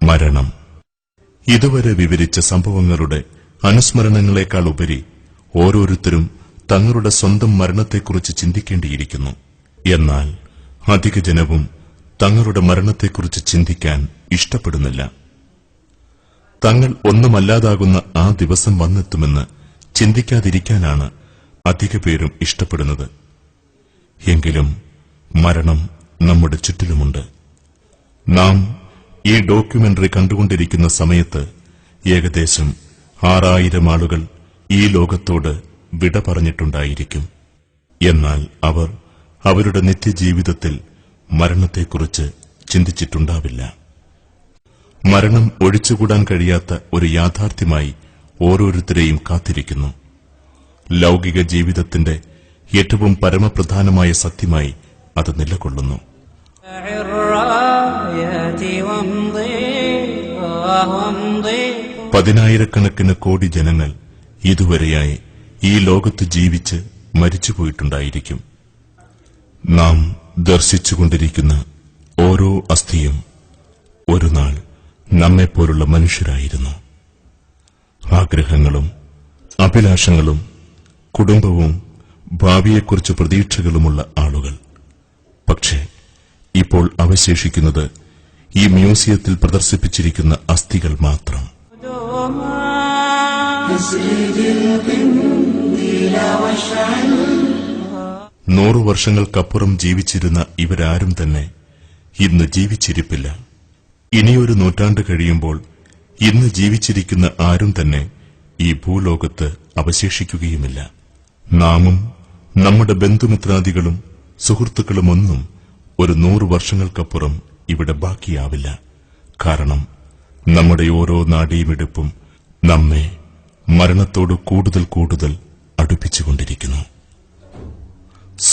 മരണം ഇതുവരെ വിവരിച്ച സംഭവങ്ങളുടെ അനുസ്മരണങ്ങളെക്കാൾ ഉപരി ഓരോരുത്തരും തങ്ങളുടെ സ്വന്തം മരണത്തെക്കുറിച്ച് ചിന്തിക്കേണ്ടിയിരിക്കുന്നു. എന്നാൽ അധിക ജനവും തങ്ങളുടെ മരണത്തെക്കുറിച്ച് ചിന്തിക്കാൻ ഇഷ്ടപ്പെടുന്നില്ല. തങ്ങൾ ഒന്നുമല്ലാതാകുന്ന ആ ദിവസം വന്നെത്തുമെന്ന് ചിന്തിക്കാതിരിക്കാനാണ് അധിക പേരും ഇഷ്ടപ്പെടുന്നത്. എങ്കിലും മരണം നമ്മുടെ ചുറ്റിലുമുണ്ട്. നാം ഈ ഡോക്യുമെന്ററി കണ്ടുകൊണ്ടിരിക്കുന്ന സമയത്ത് ഏകദേശം 6000 ആളുകൾ ഈ ലോകത്തോട് വിട പറഞ്ഞിട്ടുണ്ടായിരിക്കും. എന്നാൽ അവർ അവരുടെ നിത്യജീവിതത്തിൽ മരണത്തെക്കുറിച്ച് ചിന്തിച്ചിട്ടുണ്ടാവില്ല. മരണം ഒഴിച്ചുകൂടാൻ കഴിയാത്ത ഒരു യാഥാർത്ഥ്യമായി ഓരോരുത്തരെയും കാത്തിരിക്കുന്നു. ലൗകിക ജീവിതത്തിന്റെ ഏറ്റവും പരമപ്രധാനമായ സത്യമായി അത് നിലകൊള്ളുന്നു. പതിനായിരക്കണക്കിന് കോടി ജനങ്ങൾ ഇതുവരെയായി ഈ ലോകത്ത് ജീവിച്ച് മരിച്ചുപോയിട്ടുണ്ടായിരിക്കും. നാം ദർശിച്ചുകൊണ്ടിരിക്കുന്ന ഓരോ അസ്ഥിയും ഒരു നാൾ നമ്മെപ്പോലുള്ള മനുഷ്യരായിരുന്നു. ആഗ്രഹങ്ങളും അഭിലാഷങ്ങളും കുടുംബവും ഭാവിയെക്കുറിച്ച് പ്രതീക്ഷകളുമുള്ള ആളുകൾ. പക്ഷേ ഇപ്പോൾ അവശേഷിക്കുന്നത് ഈ മ്യൂസിയത്തിൽ പ്രദർശിപ്പിച്ചിരിക്കുന്ന അസ്ഥികൾ മാത്രം. 100 വർഷങ്ങൾക്കപ്പുറം ജീവിച്ചിരുന്ന ഇവരാരും തന്നെ ഇന്ന് ജീവിച്ചിരിപ്പില്ല. ഇനിയൊരു നൂറ്റാണ്ട് കഴിയുമ്പോൾ ഇന്ന് ജീവിച്ചിരിക്കുന്ന ആരും തന്നെ ഈ ഭൂലോകത്ത് അവശേഷിക്കുകയുമില്ല. നാമും നമ്മുടെ ബന്ധുമിത്രാദികളും സുഹൃത്തുക്കളുമൊന്നും ഒരു 100 വർഷങ്ങൾക്കപ്പുറം ഇവിടെ ബാക്കിയാവില്ല. കാരണം നമ്മുടെ ഓരോ നാഡീമിടിപ്പും നമ്മെ മരണത്തോട് കൂടുതൽ കൂടുതൽ അടുപ്പിച്ചുകൊണ്ടിരിക്കുന്നു.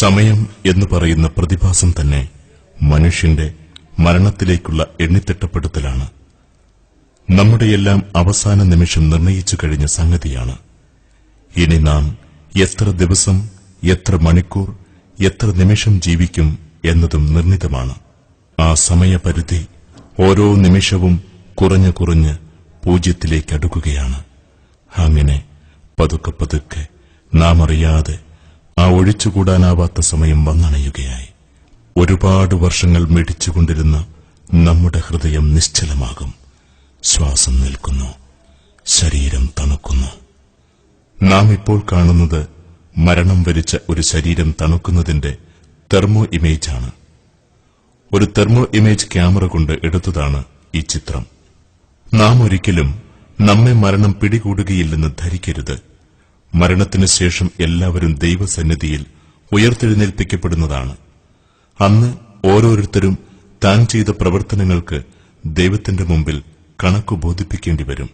സമയം എന്ന് പറയുന്ന പ്രതിഭാസം തന്നെ മനുഷ്യന്റെ മരണത്തിലേക്കുള്ള എണ്ണിത്തിട്ടപ്പെടുത്തലാണ്. നമ്മുടെയെല്ലാം അവസാന നിമിഷം നിർണയിച്ചു കഴിഞ്ഞ സംഗതിയാണ്. ഇനി നാം എത്ര ദിവസം, എത്ര മണിക്കൂർ, എത്ര നിമിഷം ജീവിക്കും എന്നതും നിർണിതമാണ്. ആ സമയപരിധി ഓരോ നിമിഷവും കുറഞ്ഞു കുറഞ്ഞ് 0 അടുക്കുകയാണ്. അങ്ങനെ പതുക്കെ പതുക്കെ നാം അറിയാതെ ആ ഒഴിച്ചുകൂടാനാവാത്ത സമയം വന്നണയുകയായി. ഒരുപാട് വർഷങ്ങൾ മിടിച്ചുകൊണ്ടിരുന്ന നമ്മുടെ ഹൃദയം നിശ്ചലമാകും. ശ്വാസം നിൽക്കുന്നു, ശരീരം തണുക്കുന്നു. നാം ഇപ്പോൾ കാണുന്നത് മരണം വരിച്ച ഒരു ശരീരം തണുക്കുന്നതിന്റെ തെർമോ ഇമേജാണ്. ഒരു തെർമോ ഇമേജ് ക്യാമറ കൊണ്ട് എടുത്തതാണ് ഈ ചിത്രം. നാം ഒരിക്കലും നമ്മെ മരണം പിടികൂടുകയില്ലെന്ന് ധരിക്കരുത്. മരണത്തിനു ശേഷം എല്ലാവരും ദൈവസന്നിധിയിൽ ഉയർത്തെഴുന്നേൽപ്പിക്കപ്പെടുന്നതാണ്. അന്ന് ഓരോരുത്തരും താൻ ചെയ്ത പ്രവർത്തനങ്ങൾക്ക് ദൈവത്തിന്റെ മുമ്പിൽ കണക്കു ബോധിപ്പിക്കേണ്ടി വരും.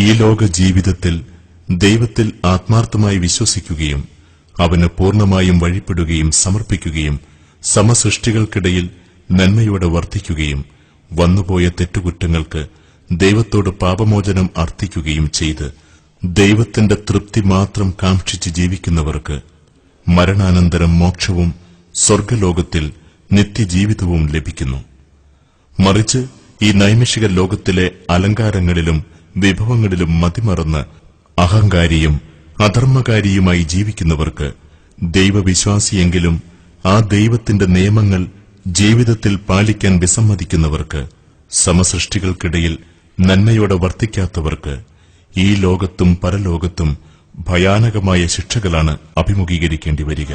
ഈ ലോക ജീവിതത്തിൽ ദൈവത്തിൽ ആത്മാർത്ഥമായി വിശ്വസിക്കുകയും അവന് പൂർണ്ണമായും വഴിപ്പെടുകയും സമർപ്പിക്കുകയും സമസൃഷ്ടികൾക്കിടയിൽ നന്മയോടെ വർദ്ധിക്കുകയും വന്നുപോയ തെറ്റുകുറ്റങ്ങൾക്ക് ദൈവത്തോട് പാപമോചനം അർത്ഥിക്കുകയും ചെയ്ത് ദൈവത്തിന്റെ തൃപ്തി മാത്രം കാക്ഷിച്ച് ജീവിക്കുന്നവർക്ക് മരണാനന്തരം മോക്ഷവും സ്വർഗലോകത്തിൽ നിത്യജീവിതവും ലഭിക്കുന്നു. മറിച്ച് ഈ നൈമിഷിക ലോകത്തിലെ അലങ്കാരങ്ങളിലും വിഭവങ്ങളിലും മതിമറന്ന് അഹങ്കാരിയും അധർമ്മകാരിയുമായി ജീവിക്കുന്നവർക്ക്, ദൈവവിശ്വാസിയെങ്കിലും ആ ദൈവത്തിന്റെ നിയമങ്ങൾ ജീവിതത്തിൽ പാലിക്കാൻ വിസമ്മതിക്കുന്നവർക്ക്, സമസൃഷ്ടികൾക്കിടയിൽ നന്മയോടെ വർത്തിക്കാത്തവർക്ക് ഈ ലോകത്തും പരലോകത്തും ഭയാനകമായ ശിക്ഷകളാണ് അഭിമുഖീകരിക്കേണ്ടി വരിക.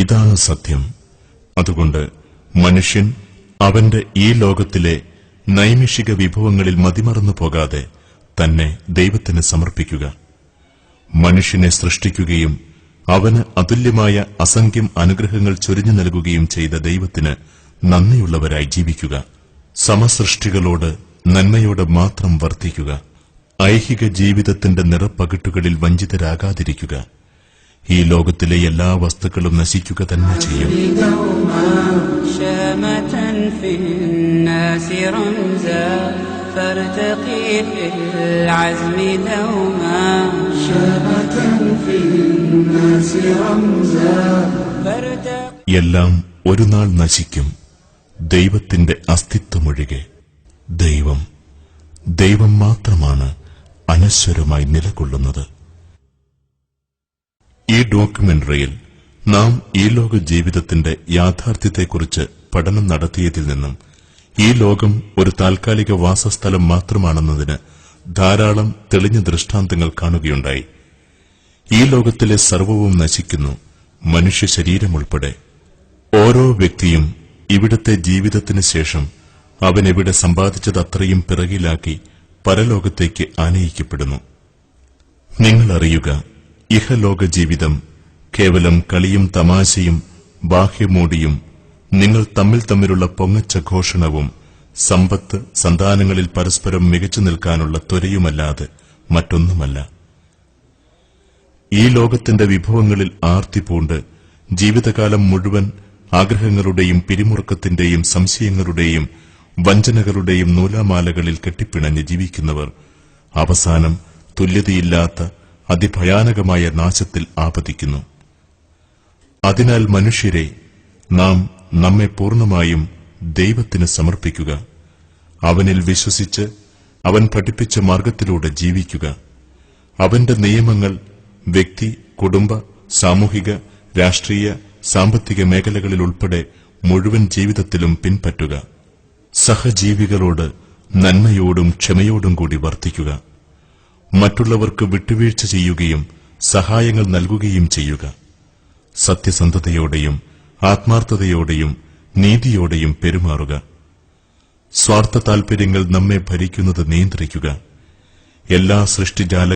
ഇതാണ് സത്യം. അതുകൊണ്ട് മനുഷ്യൻ അവന്റെ ഈ ലോകത്തിലെ നൈമിഷിക വിഭവങ്ങളിൽ മതിമറന്നു പോകാതെ തന്നെ ദൈവത്തിന് സമർപ്പിക്കുക. മനുഷ്യനെ സൃഷ്ടിക്കുകയും അവന് അതുല്യമായ അസംഖ്യം അനുഗ്രഹങ്ങൾ ചൊരിഞ്ഞു നൽകുകയും ചെയ്ത ദൈവത്തിന് നന്ദിയുള്ളവരായി ജീവിക്കുക. സമസൃഷ്ടികളോട് നന്മയോടെ മാത്രം വർത്തിക്കുക. ഐഹിക ജീവിതത്തിന്റെ നിറപ്പകിട്ടുകളിൽ വഞ്ചിതരാകാതിരിക്കുക. ഈ ലോകത്തിലെ എല്ലാ വസ്തുക്കളും നശിക്കുക തന്നെ ചെയ്യും. فارتقي في العزم دوما شامة في الناس رمزا എല്ലാം ഒരു നാൾ നശിക്കും, ദൈവത്തിന്റെ അസ്തിത്വമൊഴികെ. ദൈവം മാത്രമാണ് അനശ്വരമായി നിലകൊള്ളുന്നത്. ഈ ഡോക്യുമെന്ററിയിൽ നാം ഈ ലോക ജീവിതത്തിന്റെ യാഥാർത്ഥ്യത്തെക്കുറിച്ച് പഠനം നടത്തിയതിൽ നിന്നും ഈ ലോകം ഒരു താൽക്കാലിക വാസസ്ഥലം മാത്രമാണെന്നതിന് ധാരാളം തെളിഞ്ഞ ദൃഷ്ടാന്തങ്ങൾ കാണുകയുണ്ടായി. ഈ ലോകത്തിലെ സർവ്വവും നശിക്കുന്നു, മനുഷ്യ ശരീരമുൾപ്പെടെ. ഓരോ വ്യക്തിയും ഇവിടത്തെ ജീവിതത്തിന് ശേഷം അവനെവിടെ സമ്പാദിച്ചതത്രയും പിറകിലാക്കി പരലോകത്തേക്ക് ആനയിക്കപ്പെടുന്നു. നിങ്ങളറിയുക, ഇഹലോക ജീവിതം കേവലം കളിയും തമാശയും ബാഹ്യമോടിയും നിങ്ങൾ തമ്മിലുള്ള പൊങ്ങച്ച ഘോഷണവും സമ്പത്ത്, സന്താനങ്ങളിൽ പരസ്പരം മികച്ചു നിൽക്കാനുള്ള ത്വരയുമല്ലാതെ മറ്റൊന്നുമല്ല. ഈ ലോകത്തിന്റെ വിഭവങ്ങളിൽ ആർത്തിപൂണ്ട് ജീവിതകാലം മുഴുവൻ ആഗ്രഹങ്ങളുടെയും പിരിമുറുക്കത്തിന്റെയും സംശയങ്ങളുടെയും വഞ്ചനകളുടെയും നൂലാമാലകളിൽ കെട്ടിപ്പിണഞ്ഞ് ജീവിക്കുന്നവർ അവസാനം തുല്യതയില്ലാത്ത അതിഭയാനകമായ നാശത്തിൽ ആപതിക്കുന്നു. അതിനാൽ മനുഷ്യരെ, നാം നമ്മെ പൂർണ്ണമായും ദൈവത്തിന് സമർപ്പിക്കുക, അവനിൽ വിശ്വസിച്ച് അവൻ പഠിപ്പിച്ച മാർഗത്തിലൂടെ ജീവിക്കുക, അവന്റെ നിയമങ്ങൾ വ്യക്തി, കുടുംബ, സാമൂഹിക, രാഷ്ട്രീയ, സാമ്പത്തിക മേഖലകളിലുൾപ്പെടെ മുഴുവൻ ജീവിതത്തിലും പിൻപറ്റുക. സഹജീവികളോട് നന്മയോടും ക്ഷമയോടും കൂടി വർത്തിക്കുക. മറ്റുള്ളവർക്ക് വിട്ടുവീഴ്ച ചെയ്യുകയും സഹായങ്ങൾ നൽകുകയും ചെയ്യുക. സത്യസന്ധതയോടെയും ആത്മാർത്ഥതയോടെയും നീതിയോടെയും പെരുമാറുക. സ്വാർത്ഥ താൽപര്യങ്ങൾ നമ്മെ ഭരിക്കുന്നത് നിയന്ത്രിക്കുക. എല്ലാ സൃഷ്ടിജാല